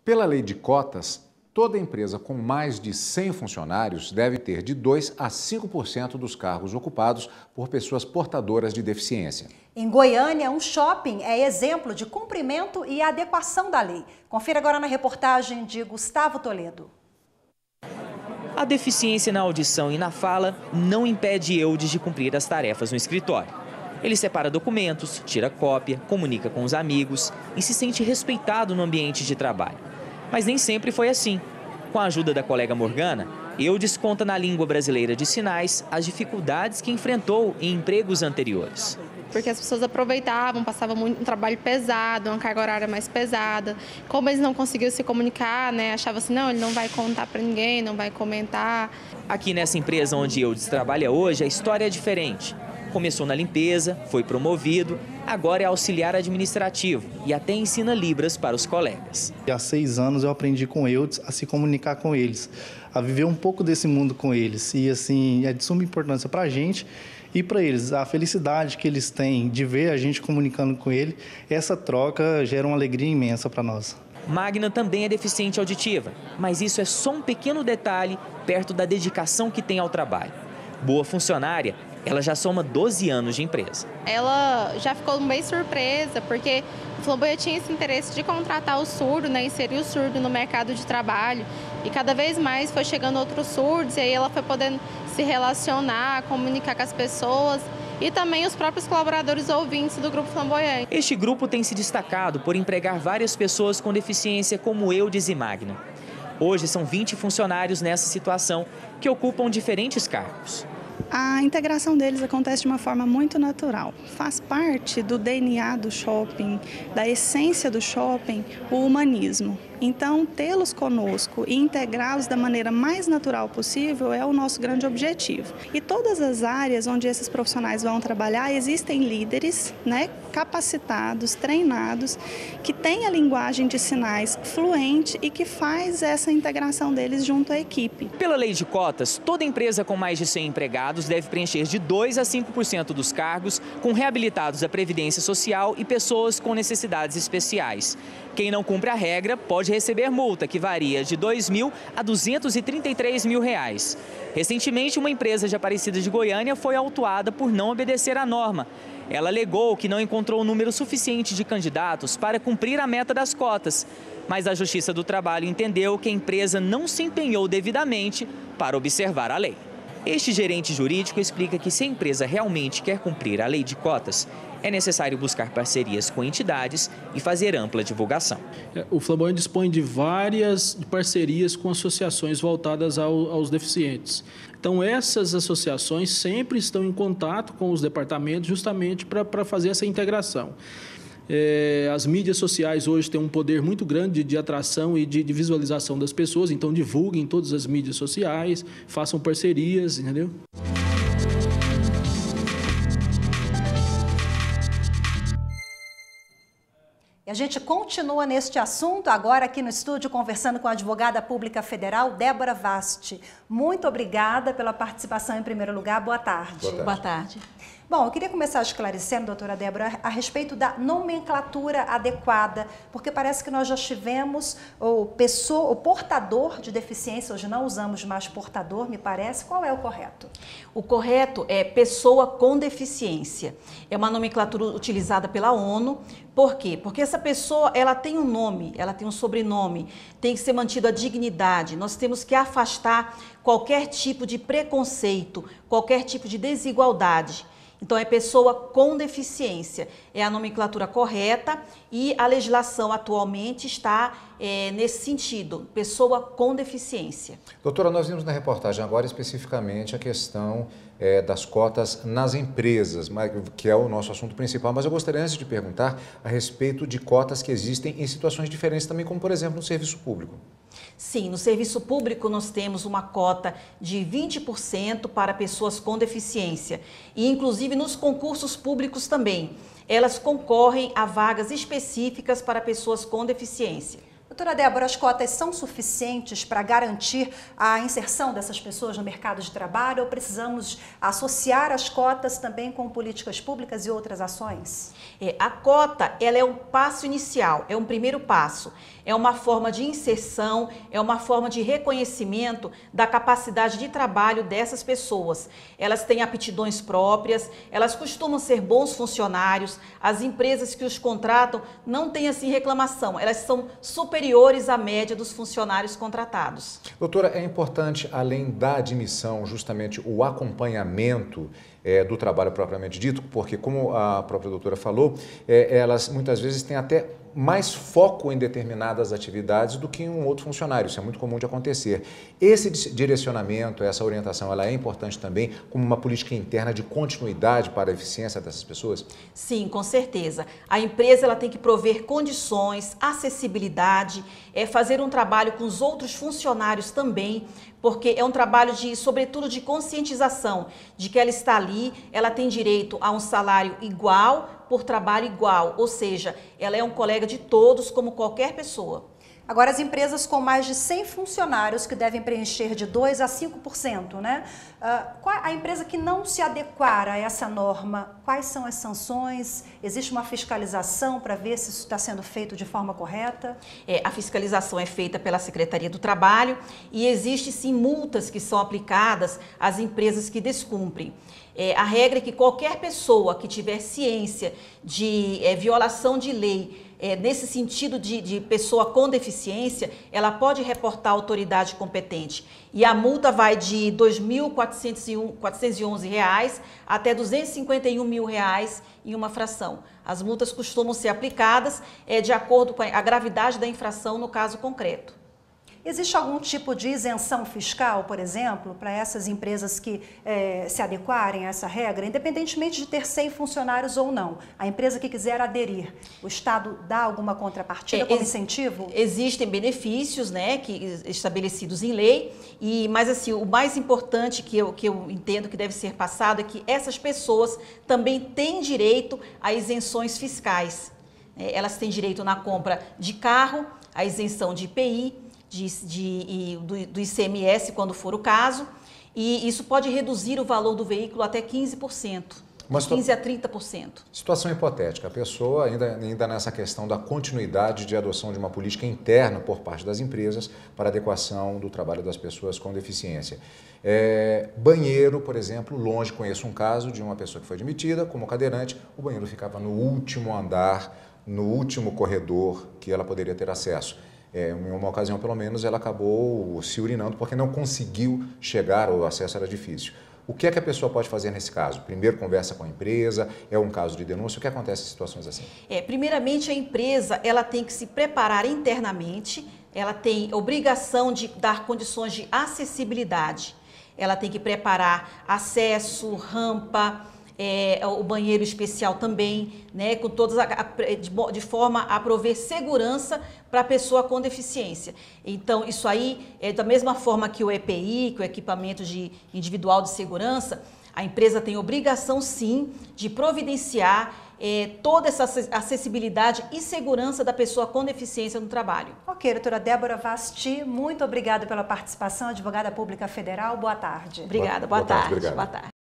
Pela lei de cotas, toda empresa com mais de 100 funcionários deve ter de 2% a 5% dos cargos ocupados por pessoas portadoras de deficiência. Em Goiânia, um shopping é exemplo de cumprimento e adequação da lei. Confira agora na reportagem de Gustavo Toledo. A deficiência na audição e na fala não impede Eudes de cumprir as tarefas no escritório. Ele separa documentos, tira cópia, comunica com os amigos e se sente respeitado no ambiente de trabalho. Mas nem sempre foi assim. Com a ajuda da colega Morgana, Eudes conta na língua brasileira de sinais as dificuldades que enfrentou em empregos anteriores. Porque as pessoas aproveitavam, passavam muito um trabalho pesado, uma carga horária mais pesada. Como eles não conseguiam se comunicar, achavam assim, não, ele não vai contar para ninguém, não vai comentar. Aqui nessa empresa onde Eudes trabalha hoje, a história é diferente. Começou na limpeza, foi promovido, agora é auxiliar administrativo e até ensina Libras para os colegas. Há 6 anos eu aprendi com Eudes a se comunicar com eles, a viver um pouco desse mundo com eles. E assim, é de suma importância para a gente e para eles. A felicidade que eles têm de ver a gente comunicando com ele, essa troca gera uma alegria imensa para nós. Magna também é deficiente auditiva, mas isso é só um pequeno detalhe perto da dedicação que tem ao trabalho. Boa funcionária, ela já soma 12 anos de empresa. Ela já ficou bem surpresa, porque o Flamboyant tinha esse interesse de contratar o surdo, inserir o surdo no mercado de trabalho. E cada vez mais foi chegando outros surdos, e aí ela foi podendo se relacionar, comunicar com as pessoas e também os próprios colaboradores ouvintes do Grupo Flamboyant. Este grupo tem se destacado por empregar várias pessoas com deficiência como Eudes e Magna. Hoje são 20 funcionários nessa situação que ocupam diferentes cargos. A integração deles acontece de uma forma muito natural. Faz parte do DNA do shopping, da essência do shopping, o humanismo. Então, tê-los conosco e integrá-los da maneira mais natural possível é o nosso grande objetivo. E todas as áreas onde esses profissionais vão trabalhar, existem líderes, capacitados, treinados, que têm a linguagem de sinais fluente e que faz essa integração deles junto à equipe. Pela lei de cotas, toda empresa com mais de 100 empregados deve preencher de 2% a 5% dos cargos com reabilitados da Previdência Social e pessoas com necessidades especiais. Quem não cumpre a regra pode receber multa, que varia de R$ 2.000 a R$ 233 mil. Recentemente, uma empresa de Aparecida de Goiânia foi autuada por não obedecer à norma. Ela alegou que não encontrou um número suficiente de candidatos para cumprir a meta das cotas, mas a Justiça do Trabalho entendeu que a empresa não se empenhou devidamente para observar a lei. Este gerente jurídico explica que se a empresa realmente quer cumprir a lei de cotas, é necessário buscar parcerias com entidades e fazer ampla divulgação. O Flamboyant dispõe de várias parcerias com associações voltadas aos deficientes. Então, essas associações sempre estão em contato com os departamentos justamente para fazer essa integração. As mídias sociais hoje têm um poder muito grande de atração e de visualização das pessoas, então divulguem todas as mídias sociais, façam parcerias, entendeu? E a gente continua neste assunto, agora aqui no estúdio, conversando com a advogada pública federal, Débora Vasti. Muito obrigada pela participação em primeiro lugar. Boa tarde. Boa tarde. Bom, eu queria começar esclarecendo, doutora Débora, a respeito da nomenclatura adequada, porque parece que nós já tivemos o portador de deficiência, hoje não usamos mais portador, me parece. Qual é o correto? O correto é pessoa com deficiência. É uma nomenclatura utilizada pela ONU. Por quê? Porque essa pessoa, ela tem um nome, ela tem um sobrenome, tem que ser mantida a dignidade. Nós temos que afastar qualquer tipo de preconceito, qualquer tipo de desigualdade. Então, é pessoa com deficiência, é a nomenclatura correta e a legislação atualmente está nesse sentido, pessoa com deficiência. Doutora, nós vimos na reportagem agora especificamente a questão das cotas nas empresas, que é o nosso assunto principal, mas eu gostaria antes de perguntar a respeito de cotas que existem em situações diferentes também, como por exemplo no serviço público. Sim, no serviço público nós temos uma cota de 20% para pessoas com deficiência e inclusive nos concursos públicos também. Elas concorrem a vagas específicas para pessoas com deficiência. Doutora Débora, as cotas são suficientes para garantir a inserção dessas pessoas no mercado de trabalho ou precisamos associar as cotas também com políticas públicas e outras ações? A cota, ela é um passo inicial, é um primeiro passo. É uma forma de inserção, é uma forma de reconhecimento da capacidade de trabalho dessas pessoas. Elas têm aptidões próprias, elas costumam ser bons funcionários, as empresas que os contratam não têm assim reclamação, elas são superiores à média dos funcionários contratados. Doutora, é importante, além da admissão, justamente o acompanhamento do trabalho propriamente dito, porque como a própria doutora falou, elas muitas vezes têm até mais foco em determinadas atividades do que em um outro funcionário. Isso é muito comum de acontecer. Esse direcionamento, essa orientação, ela é importante também como uma política interna de continuidade para a eficiência dessas pessoas? Sim, com certeza. A empresa ela tem que prover condições, acessibilidade, fazer um trabalho com os outros funcionários também, porque é um trabalho sobretudo de conscientização de que ela está ali, ela tem direito a um salário igual por trabalho igual, ou seja, ela é um colega de todos como qualquer pessoa. Agora, as empresas com mais de 100 funcionários que devem preencher de 2% a 5%, né? A empresa que não se adequar a essa norma, quais são as sanções? Existe uma fiscalização para ver se isso está sendo feito de forma correta? A fiscalização é feita pela Secretaria do Trabalho e existe sim multas que são aplicadas às empresas que descumprem. A regra é que qualquer pessoa que tiver ciência de violação de lei, nesse sentido de pessoa com deficiência, ela pode reportar à autoridade competente. E a multa vai de R$ 2.411 até R$ 251 mil em uma fração. As multas costumam ser aplicadas de acordo com a gravidade da infração no caso concreto. Existe algum tipo de isenção fiscal, por exemplo, para essas empresas que se adequarem a essa regra, independentemente de ter 100 funcionários ou não? A empresa que quiser aderir, o Estado dá alguma contrapartida como incentivo? Existem benefícios, né, estabelecidos em lei, mas assim, o mais importante que eu entendo que deve ser passado é que essas pessoas também têm direito a isenções fiscais. Elas têm direito na compra de carro, a isenção de IPI, do ICMS, quando for o caso, e isso pode reduzir o valor do veículo até 15%, de 15% a 30%. Situação hipotética, a pessoa ainda nessa questão da continuidade de adoção de uma política interna por parte das empresas para adequação do trabalho das pessoas com deficiência. Banheiro, por exemplo, longe, conheço um caso de uma pessoa que foi admitida como cadeirante, o banheiro ficava no último andar, no último corredor que ela poderia ter acesso. Em uma ocasião, pelo menos, ela acabou se urinando porque não conseguiu chegar, o acesso era difícil. O que é que a pessoa pode fazer nesse caso? Primeiro, conversa com a empresa, é um caso de denúncia, o que acontece em situações assim? Primeiramente, a empresa ela tem que se preparar internamente, ela tem obrigação de dar condições de acessibilidade, ela tem que preparar acesso, rampa, o banheiro especial também, né, com todas de forma a prover segurança para a pessoa com deficiência. Então, isso aí é da mesma forma que o EPI, que o equipamento individual de segurança, a empresa tem obrigação sim de providenciar toda essa acessibilidade e segurança da pessoa com deficiência no trabalho. Ok, doutora Débora Vasti, muito obrigada pela participação, advogada pública federal, boa tarde. Obrigada, boa tarde. Obrigado. Boa tarde.